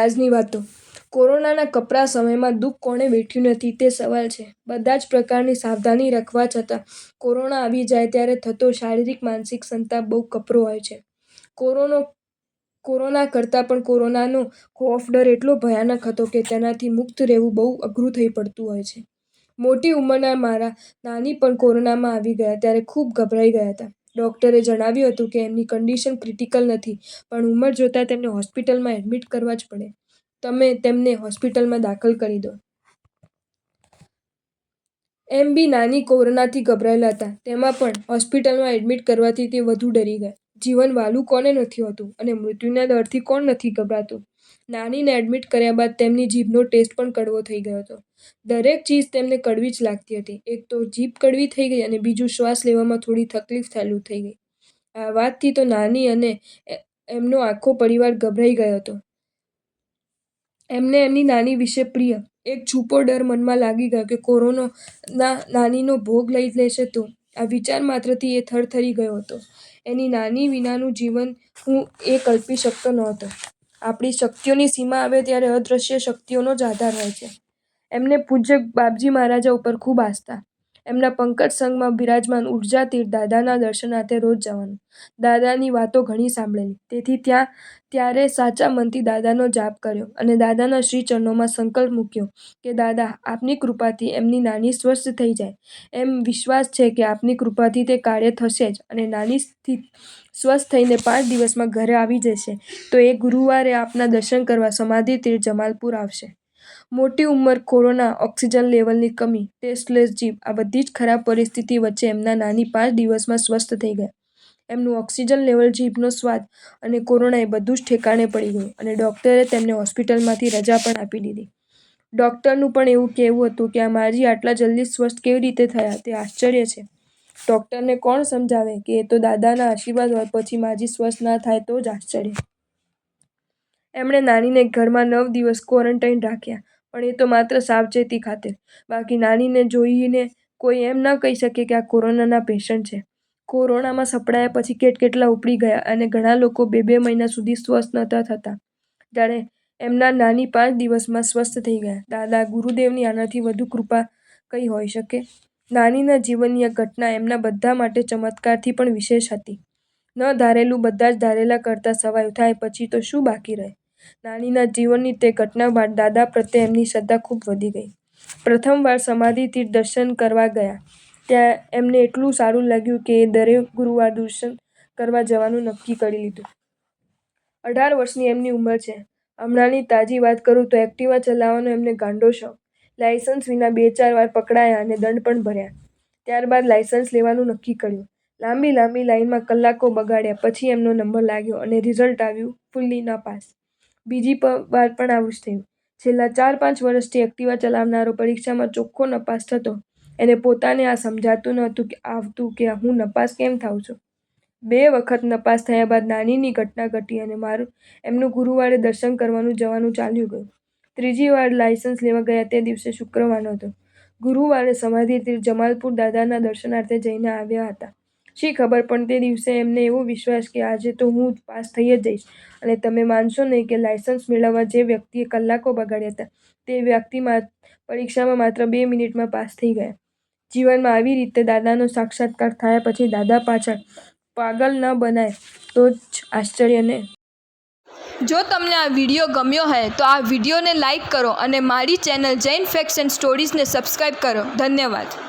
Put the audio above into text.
નારાજની વાતો. કોરોનાના કપરા સમયમાં દુઃખ કોણે વેઠ્યું નથી તે સવાલ છે. બધા જ પ્રકારની સાવધાની રાખવા છતાં કોરોના આવી જાય ત્યારે થતો શારીરિક માનસિક સંતાપ બહુ કપરો હોય છે. કોરોના કરતાં પણ કોરોનાનો ખોફ ડર એટલો ભયાનક હતો કે તેનાથી મુક્ત રહેવું બહુ અઘરું થઈ પડતું હોય છે. મોટી ઉંમરના મારા નાની પણ કોરોનામાં આવી ગયા ત્યારે ખૂબ ગભરાઈ ગયા હતા. ડૉક્ટરે જણાવ્યું હતું કે એમની કન્ડિશન ક્રિટિકલ નથી, પણ ઉંમર જોતાં તેમને હોસ્પિટલમાં એડમિટ કરવા જ પડે. તમે તેમને હોસ્પિટલમાં દાખલ કરી દો. એમ બી નાની કોરોનાથી ગભરાયેલા હતા, તેમાં પણ હોસ્પિટલમાં એડમિટ કરવાથી તે વધુ ડરી ગયા. જીવન વહાલું કોને નથી હોતું અને મૃત્યુના ડરથી કોણ નથી ગભરાતું? નાનીને એડમિટ કર્યા બાદ તેમની જીભનો ટેસ્ટ પણ કડવો થઈ ગયો હતો. દરેક ચીજ તેમને કડવી જ લાગતી હતી. એક તો જીભ કડવી થઈ ગઈ અને બીજું શ્વાસ લેવામાં થોડી તકલીફ ચાલુ થઈ ગઈ. આ વાતથી તો નાની અને એમનો આખો પરિવાર ગભરાઈ ગયો હતો. એમને એમની નાની વિશે પ્રિય એક છૂપો ડર મનમાં લાગી ગયો કે કોરોના નાનીનો ભોગ લઈ લેશે તો? આ વિચાર માત્રથી એ થરથરી ગયો હતો. એની નાની વિનાનું જીવન હું એ કલ્પી શકતો નહોતો. આપણી શક્તિઓની સીમા આવે ત્યારે અદૃશ્ય શક્તિઓનો જ આધાર હોય છે. એમને પૂજ્ય બાપજી મહારાજા ઉપર ખૂબ આસ્થા. એમના પંકજ સંઘમાં બિરાજમાન ઉર્જા તીર્થ દાદાના દર્શનાર્થે રોજ જવાનું. દાદાની વાતો ઘણી સાંભળેલી, તેથી ત્યારે સાચા મનથી દાદાનો જાપ કર્યો અને દાદાના શ્રી ચરણોમાં સંકલ્પ મૂક્યો કે દાદા, આપની કૃપાથી એમની નાની સ્વસ્થ થઈ જાય. એમ વિશ્વાસ છે કે આપની કૃપાથી તે કાર્ય થશે જ અને નાની સ્વસ્થ થઈને 5 દિવસમાં ઘરે આવી જશે તો એ ગુરુવારે આપના દર્શન કરવા સમાધિ તીર્થ જમાલપુર આવશે. મોટી ઉંમર, કોરોના, ઓક્સિજન લેવલની કમી, ટેસ્ટલેસ જીભ, આ બધી જ ખરાબ પરિસ્થિતિ વચ્ચે એમના નાની 5 દિવસમાં સ્વસ્થ થઈ ગયા. એમનું ઓક્સિજન લેવલ, જીભનો સ્વાદ અને કોરોના એ બધું જ ઠેકાણે પડી ગયું અને ડૉક્ટરે તેમને હોસ્પિટલમાંથી રજા પણ આપી દીધી. ડૉક્ટરનું પણ એવું કહેવું હતું કે આ માજી આટલા જલ્દી સ્વસ્થ કેવી રીતે થયા તે આશ્ચર્ય છે. ડૉક્ટરને કોણ સમજાવે કે એ તો દાદાના આશીર્વાદ હોય, પછી માજી સ્વસ્થ ના થાય તો જ આશ્ચર્ય. એમણે નાનીને ઘરમાં 9 દિવસ ક્વોરન્ટાઇન રાખ્યા, પણ એ તો માત્ર સાવચેતી ખાતર. બાકી નાનીને જોઈને કોઈ એમ ન કહી શકે કે આ કોરોનાના પેશન્ટ છે. કોરોનામાં સપડાયા પછી કેટલા ઉપડી ગયા અને ઘણા લોકો 2-2 મહિના સુધી સ્વસ્થ નહોતા થતા. જાણે એમના નાની 5 દિવસમાં સ્વસ્થ થઈ ગયા. દાદા, ગુરુદેવની આનાથી વધુ કૃપા કઈ હોઈ શકે? નાનીના જીવનની આ ઘટના એમના બધા માટે ચમત્કારથી પણ વિશેષ હતી. ન ધારેલું બધા જ ધારેલા કરતાં સવાયું થાય પછી તો શું બાકી રહે? નાનીના જીવનની તે ઘટના બાદ દાદા પ્રત્યે એમની શ્રદ્ધા ખૂબ વધી ગઈ. પ્રથમવાર સમાધિ તીર્થ દર્શન કરવા ગયા ત્યાં એમને એટલું સારું લાગ્યું કે એ દરેક ગુરુવારે દર્શન કરવા જવાનું નક્કી કરી લીધું. 18 વર્ષની એમની ઉંમર છે. હમણાંની તાજી વાત કરું તો એક્ટિવા ચલાવવાનો એમને ગાંડો શોખ. લાયસન્સ વિના 2-4 વાર પકડાયા અને દંડ પણ ભર્યા. ત્યારબાદ લાયસન્સ લેવાનું નક્કી કર્યું. લાંબી લાઈનમાં કલાકો બગાડ્યા પછી એમનો નંબર લાગ્યો અને રિઝલ્ટ આવ્યું ફુલ્લી નાપાસ. બીજી વાર પણ આવું જ થયું. છેલ્લા 4-5 વર્ષથી એક્ટિવા ચલાવનારો પરીક્ષામાં ચોખ્ખો નપાસ થતો. એને પોતાને આ સમજાતું નહોતું આવતું કે હું નપાસ કેમ થાઉં છું. 2 વખત નપાસ થયા બાદ નાનીની ઘટના ઘટી અને એમનું ગુરુવારે દર્શન કરવાનું જવાનું ચાલ્યું ગયું. ત્રીજી વાર લાયસન્સ લેવા ગયા તે દિવસે શુક્રવારનો હતો. ગુરુવારે સમાધિ તીર્થ જમાલપુર દાદાના દર્શનાર્થે જઈને આવ્યા હતા. શી ખબર, પણ તે દિવસે એમને એવો વિશ્વાસ કે આજે તો હું પાસ થઈ જ જઈશ અને તમે માનશો નહીં કે લાયસન્સ મેળવવા જે વ્યક્તિએ કલાકો બગાડ્યા હતા તે વ્યક્તિ પરીક્ષામાં માત્ર 2 મિનિટમાં પાસ થઈ ગયા. જીવનમાં આવી રીતે દાદાનો સાક્ષાત્કાર થયા પછી દાદા પાછળ પાગલ ન બનાય તો જ આશ્ચર્ય ને! જો તમને આ વિડીયો ગમ્યો હોય તો આ વિડીયોને લાઈક કરો અને મારી ચેનલ જૈન ફેક્ટ્સ એન્ડ સ્ટોરીઝને સબસ્ક્રાઈબ કરો. ધન્યવાદ.